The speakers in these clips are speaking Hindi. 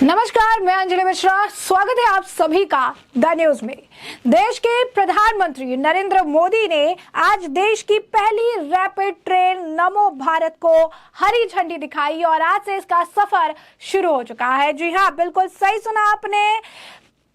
नमस्कार, मैं अंजलि मिश्रा। स्वागत है आप सभी का द न्यूज में। देश के प्रधानमंत्री नरेंद्र मोदी ने आज देश की पहली रैपिड ट्रेन नमो भारत को हरी झंडी दिखाई और आज से इसका सफर शुरू हो चुका है। जी हाँ, बिल्कुल सही सुना आपने।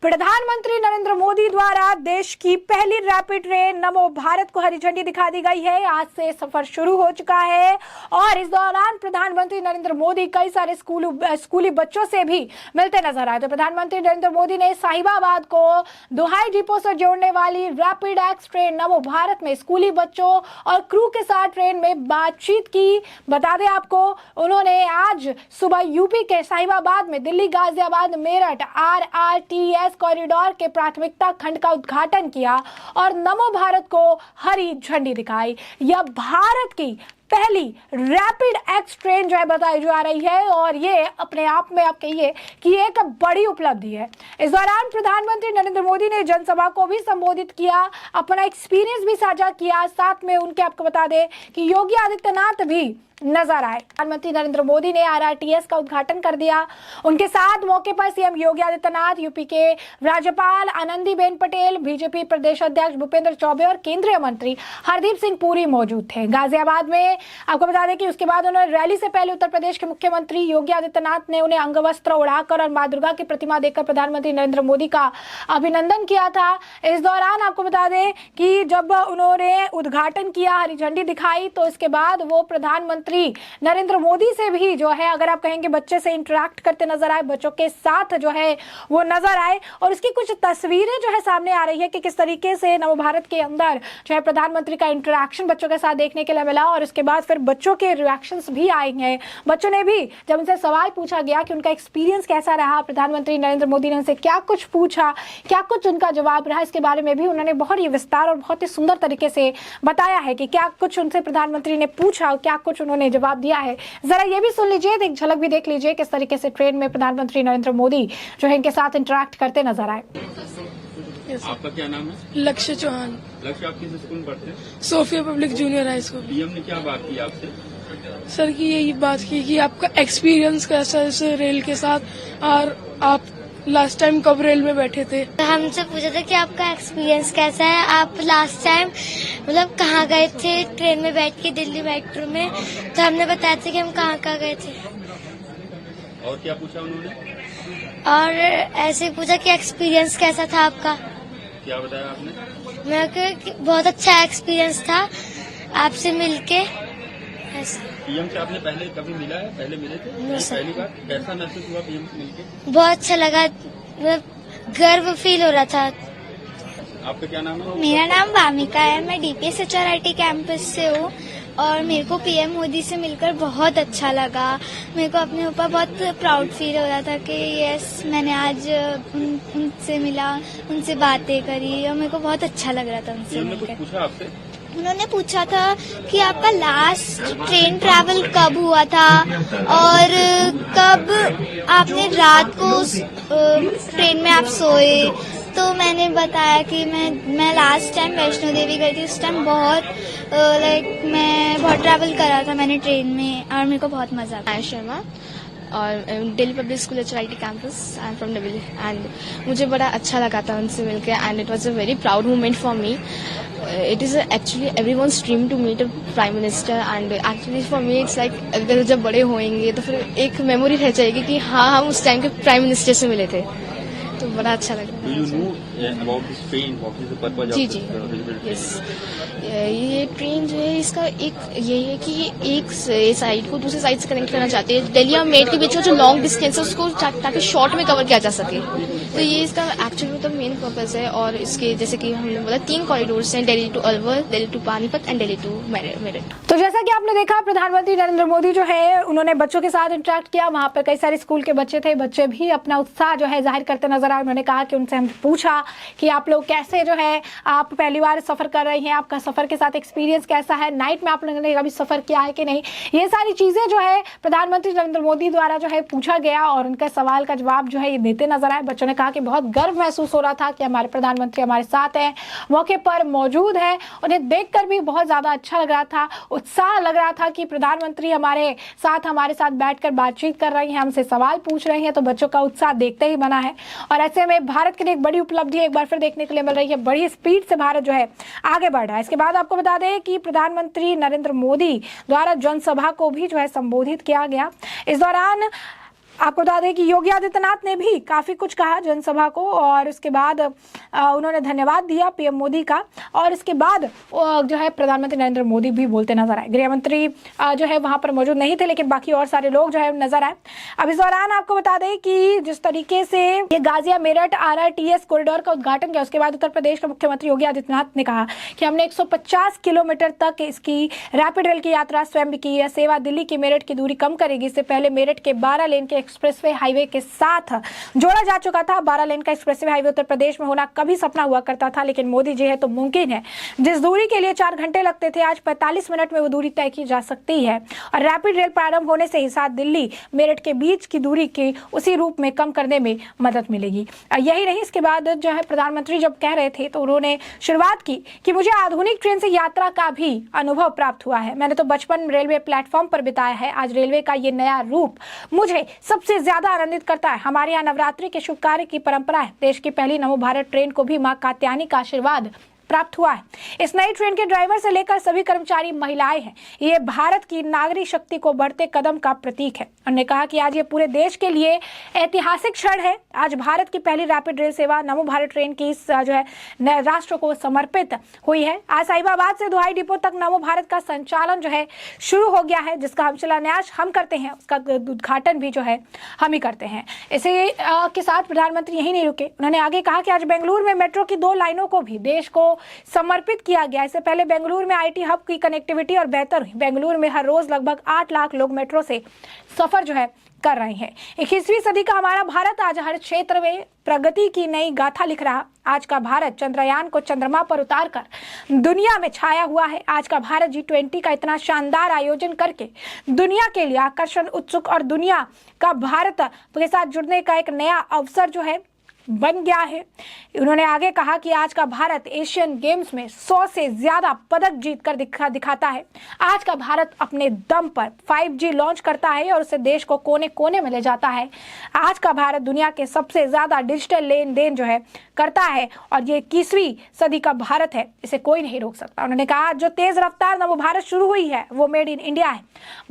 प्रधानमंत्री नरेंद्र मोदी द्वारा देश की पहली रैपिड ट्रेन नमो भारत को हरी झंडी दिखा दी गई है। आज से सफर शुरू हो चुका है और इस दौरान प्रधानमंत्री नरेंद्र मोदी कई सारे स्कूली बच्चों से भी मिलते नजर आए। तो प्रधानमंत्री नरेंद्र मोदी ने साहिबाबाद को दोहाई डिपो से जोड़ने वाली रैपिड एक्स ट्रेन नमो भारत में स्कूली बच्चों और क्रू के साथ ट्रेन में बातचीत की। बता दें आपको, उन्होंने आज सुबह यूपी के साहिबाबाद में दिल्ली गाजियाबाद मेरठ RRTS कॉरिडोर के प्राथमिकता खंड का उद्घाटन किया और नमो भारत को हरी झंडी दिखाई। यह भारत की पहली रैपिड एक्स ट्रेन जो है बताई जा रही है और ये अपने आप में आप कहिए कि एक बड़ी उपलब्धि है। इस दौरान प्रधानमंत्री नरेंद्र मोदी ने जनसभा को भी संबोधित किया, अपना एक्सपीरियंस भी साझा किया। साथ में उनके आपको बता दें कि योगी आदित्यनाथ भी नजर आए। प्रधानमंत्री नरेंद्र मोदी ने RRTS का उद्घाटन कर दिया। उनके साथ मौके पर सीएम योगी आदित्यनाथ, यूपी के राज्यपाल आनंदीबेन पटेल, बीजेपी प्रदेश अध्यक्ष भूपेंद्र चौबे और केंद्रीय मंत्री हरदीप सिंह पुरी मौजूद थे। गाजियाबाद में आपको बता दें कि उसके बाद उन्होंने रैली से पहले उत्तर प्रदेश के मुख्यमंत्री योगी आदित्यनाथ ने उन्हें अंगवस्त्र उड़ाकर और मां दुर्गा की प्रतिमा देकर प्रधानमंत्री नरेंद्र मोदी का अभिनंदन किया था। इस दौरान आपको बता दें कि जब उन्होंने उद्घाटन किया, हरी झंडी दिखाई, तो इसके बाद वो प्रधानमंत्री नरेंद्र मोदी से भी जो है, अगर आप कहेंगे बच्चे से इंटरेक्ट करते नजर आए, बच्चों के साथ जो है वो नजर आए और उसकी कुछ तस्वीरें जो है सामने आ रही है कि किस तरीके से नव भारत के अंदर जो है प्रधानमंत्री का इंटरेक्शन बच्चों के साथ देखने के लिए मिला और उसके बाद फिर बच्चों के रिएक्शंस भी आए हैं। बच्चों ने भी, जब उनसे सवाल पूछा गया कि उनका एक्सपीरियंस कैसा रहा, प्रधानमंत्री नरेंद्र मोदी ने उनसे क्या कुछ पूछा, क्या कुछ उनका जवाब रहा, इसके बारे में भी उन्होंने बहुत ही विस्तार और बहुत ही सुंदर तरीके से बताया है कि क्या कुछ उनसे प्रधानमंत्री ने पूछा और क्या कुछ उन्होंने जवाब दिया है। जरा ये भी सुन लीजिए, एक झलक भी देख लीजिए किस तरीके से ट्रेन में प्रधानमंत्री नरेंद्र मोदी जो है इनके साथ इंटरेक्ट करते नजर आए। आपका क्या नाम है? लक्ष्य चौहान। लक्ष्य, आप किस स्कूल में पढ़ते हैं? Sophia public junior high school. PM ने क्या बात की आपसे? सर की यही बात की कि आपका एक्सपीरियंस कैसा है इस रेल के साथ और आप लास्ट टाइम कब रेल में बैठे थे। हमसे पूछा था कि आपका एक्सपीरियंस कैसा है, आप लास्ट टाइम मतलब कहाँ गए थे ट्रेन में बैठ के दिल्ली मेट्रो में, तो हमने बताया था कि हम कहाँ गए थे। और क्या पूछा उन्होंने? और ऐसे ही पूछा कि एक्सपीरियंस कैसा था आपका। क्या बताया आपने? मैं कहा बहुत अच्छा एक्सपीरियंस था आपसे मिलके। ऐसे पीएम से आपने पहले कभी मिला है? पहले मिले थे? पहली बार कैसा महसूस हुआ पीएम से मिलके? बहुत अच्छा लगा, मतलब गर्व फील हो रहा था। आपका क्या नाम है? मेरा नाम वामिका है, मैं DPS HRIT कैंपस से हूँ और मेरे को PM मोदी से मिलकर बहुत अच्छा लगा। मेरे को अपने ऊपर बहुत प्राउड फील हो रहा था कि यस, मैंने आज उनसे मिला, उनसे बातें करी और मेरे को बहुत अच्छा लग रहा था उनसे मिलकर। पूछा आपसे? उन्होंने पूछा था कि आपका लास्ट ट्रेन ट्रैवल कब हुआ था और कब आपने रात को उस ट्रेन में आप सोए। तो मैंने बताया कि मैं लास्ट टाइम वैष्णो देवी गई थी, उस टाइम बहुत मैं बहुत ट्रैवल करा था मैंने ट्रेन में और मेरे को बहुत मजा आया। शर्मा और Delhi public school HRIT campus, I am from Delhi and मुझे बड़ा अच्छा लगा था उनसे मिलकर and it was a very proud moment for me. It is actually everyone's dream to meet a prime minister and actually for me it's like अगर जब बड़े होएंगे तो फिर एक मेमोरी रह जाएगी कि हाँ, हम उस टाइम के प्राइम मिनिस्टर से मिले थे, तो बड़ा अच्छा लग रहा है। जी जी, यस। ये ट्रेन जो है इसका एक ये है कि ये एक साइड को दूसरी साइड से कनेक्ट करना चाहते हैं। दिल्ली और मेरठ के बीच का जो लॉन्ग डिस्टेंस है उसको ताकि शॉर्ट में कवर किया जा सके, तो ये इसका एक्चुअली मतलब मेन पर्पस है। और इसके जैसे कि हमने बोला 3 कॉरिडोर्स हैं, Delhi to Alwar, Delhi to Panipat and Delhi to Meerut. तो जैसा कि आपने देखा, प्रधानमंत्री नरेंद्र मोदी जो है उन्होंने बच्चों के साथ इंटरेक्ट किया। वहां पर कई सारे स्कूल के बच्चे थे, बच्चे भी अपना उत्साह जो है जाहिर करते नजर आए। उन्होंने कहा कि उनसे हम पूछा कि आप लोग कैसे जो है आप पहली बार सफ़र कर रहे हैं, आपका सफ़र के साथ एक्सपीरियंस कैसा है, नाइट में आप लोगों ने कभी सफ़र किया है कि नहीं, ये सारी चीज़ें जो है प्रधानमंत्री नरेंद्र मोदी द्वारा जो है पूछा गया और उनका सवाल का जवाब जो है ये देते नजर आए। बच्चों ने कहा कि बहुत गर्व महसूस हो रहा था कि हमारे प्रधानमंत्री हमारे साथ हैं, मौके पर मौजूद है। उन्हें देखकर भी बहुत ज़्यादा अच्छा लग रहा था, उत्साह लग रहा था कि प्रधानमंत्री हमारे साथ बैठकर बातचीत कर रही हैं, हमसे सवाल पूछ रही हैं, तो बच्चों का उत्साह देखते ही बना है। और ऐसे में भारत के लिए एक बड़ी उपलब्धि एक बार फिर देखने के लिए मिल रही है, बड़ी स्पीड से भारत जो है आगे बढ़ रहा है। इसके बाद आपको बता दें कि प्रधानमंत्री नरेंद्र मोदी द्वारा जनसभा को भी जो है संबोधित किया गया। इस दौरान आपको बता दें कि योगी आदित्यनाथ ने भी काफ़ी कुछ कहा जनसभा को, और उसके बाद उन्होंने धन्यवाद दिया पीएम मोदी का, और इसके बाद जो है प्रधानमंत्री नरेंद्र मोदी भी बोलते नजर आए। गृहमंत्री जो है वहां पर मौजूद नहीं थे, लेकिन बाकी और सारे लोग जो है नजर आए। अब इस दौरान आपको बता दें कि जिस तरीके से ये गाजिया मेरठ RRTS कॉरिडोर का उद्घाटन किया, उसके बाद उत्तर प्रदेश के मुख्यमंत्री योगी आदित्यनाथ ने कहा कि हमने 150 किलोमीटर तक इसकी रैपिड रेल की यात्रा स्वयं की है। सेवा दिल्ली की मेरठ की दूरी कम करेगी। इससे पहले मेरठ के 12 लेन के एक्सप्रेसवे हाईवे के साथ जोड़ा जा चुका था। 12 लेन का एक्सप्रेसवे हाईवे उत्तर प्रदेश में होना कभी सपना हुआ करता था, लेकिन मोदी जी है तो मुमकिन है। जिस दूरी के लिए 4 घंटे लगते थे, आज 45 मिनट में वो दूरी तय की जा सकती है। और रैपिड रेल प्रारंभ होने से ही साथ दिल्ली मेरठ के बीच की दूरी के उसी रूप में कम करने में मदद मिलेगी। यही नहीं, इसके बाद जो है प्रधानमंत्री जब कह रहे थे तो उन्होंने शुरुआत की कि मुझे आधुनिक ट्रेन से यात्रा का भी अनुभव प्राप्त हुआ है। मैंने तो बचपन रेलवे प्लेटफॉर्म पर बिताया है। आज रेलवे का ये नया रूप मुझे सबसे ज्यादा आनंदित करता है। हमारे यहाँ नवरात्रि के शुभ कार्य की परंपरा है। देश की पहली नमो भारत ट्रेन को भी मां कात्यायनी का आशीर्वाद प्राप्त हुआ है। इस नई ट्रेन के ड्राइवर से लेकर सभी कर्मचारी महिलाएं हैं। ये भारत की नागरिक शक्ति को बढ़ते कदम का प्रतीक है। उन्होंने कहा कि आज ये पूरे देश के लिए ऐतिहासिक क्षण है। आज भारत की पहली रैपिड रेल सेवा नमो भारत ट्रेन की जो है राष्ट्र को समर्पित हुई है। आज साहिबाबाद से दुहाई डिपो तक नमो भारत का संचालन जो है शुरू हो गया है, जिसका हम शिलान्यास हम करते हैं, उसका उद्घाटन भी जो है हम ही करते हैं। इसी के साथ प्रधानमंत्री यही नहीं रुके। उन्होंने आगे कहा कि आज बेंगलुरु में मेट्रो की 2 लाइनों को भी देश को समर्पित किया गया। इससे पहले बेंगलुरु में IT हब की कनेक्टिविटी और बेहतर हुई। बेंगलुरु में हर रोज लगभग 8 लाख लोग मेट्रो से सफर जो है कर रहे हैं। 21वीं सदी का हमारा भारत आज हर क्षेत्र में प्रगति की नई गाथा लिख रहा। आज का भारत चंद्रयान को चंद्रमा पर उतारकर दुनिया में छाया हुआ है। आज का भारत G20 का इतना शानदार आयोजन करके दुनिया के लिए आकर्षण उत्सुक और दुनिया का भारत के साथ जुड़ने का एक नया अवसर जो है बन गया है। उन्होंने आगे कहा कि आज का भारत एशियन गेम्स में 100 से ज्यादा पदक जीत कर दिखाता है। आज का भारत अपने दम पर 5G लॉन्च करता है और उसे देश को कोने कोने में ले जाता है। आज का भारत दुनिया के सबसे ज्यादा डिजिटल लेन देन जो है करता है, और ये 21वीं सदी का भारत है, इसे कोई नहीं रोक सकता। उन्होंने कहा जो तेज रफ्तार नवो भारत शुरू हुई है वो मेड इन इंडिया है।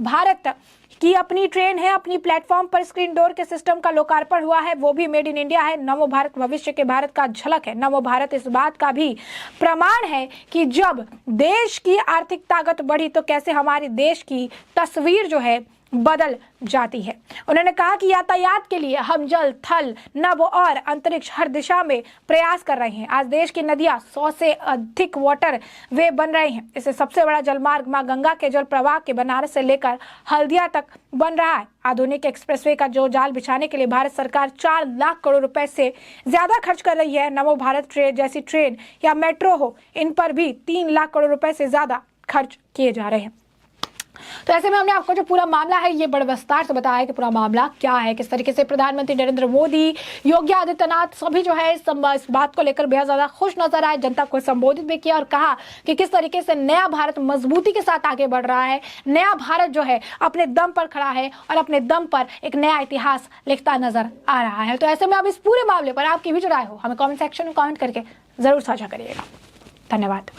भारत की अपनी ट्रेन है, अपनी प्लेटफॉर्म पर स्क्रीन डोर के सिस्टम का लोकार्पण हुआ है, वो भी मेड इन इंडिया है। नमो भारत भविष्य के भारत का झलक है। नमो भारत इस बात का भी प्रमाण है कि जब देश की आर्थिक ताकत बढ़ी तो कैसे हमारे देश की तस्वीर जो है बदल जाती है। उन्होंने कहा कि यातायात के लिए हम जल, थल, नभ और अंतरिक्ष हर दिशा में प्रयास कर रहे हैं। आज देश की नदियां 100 से अधिक वाटर वे बन रहे हैं। इससे सबसे बड़ा जलमार्ग मां गंगा के जल प्रवाह के बनारस से लेकर हल्दिया तक बन रहा है। आधुनिक एक्सप्रेसवे का जो जाल बिछाने के लिए भारत सरकार 4 लाख करोड़ रुपए से ज्यादा खर्च कर रही है। नमो भारत ट्रेन जैसी ट्रेन या मेट्रो हो, इन पर भी 3 लाख करोड़ रुपए से ज्यादा खर्च किए जा रहे हैं। तो ऐसे में हमने आपको जो पूरा मामला है ये बड़े विस्तार से बताया कि पूरा मामला क्या है, किस तरीके से प्रधानमंत्री नरेंद्र मोदी, योगी आदित्यनाथ सभी जो है इस बात को लेकर बेहद ज्यादा खुश नजर आए, जनता को संबोधित भी किया और कहा कि किस तरीके से नया भारत मजबूती के साथ आगे बढ़ रहा है। नया भारत जो है अपने दम पर खड़ा है और अपने दम पर एक नया इतिहास लिखता नजर आ रहा है। तो ऐसे में अब इस पूरे मामले पर आपकी भी जो राय हो हमें कॉमेंट सेक्शन में कॉमेंट करके जरूर साझा करिएगा। धन्यवाद।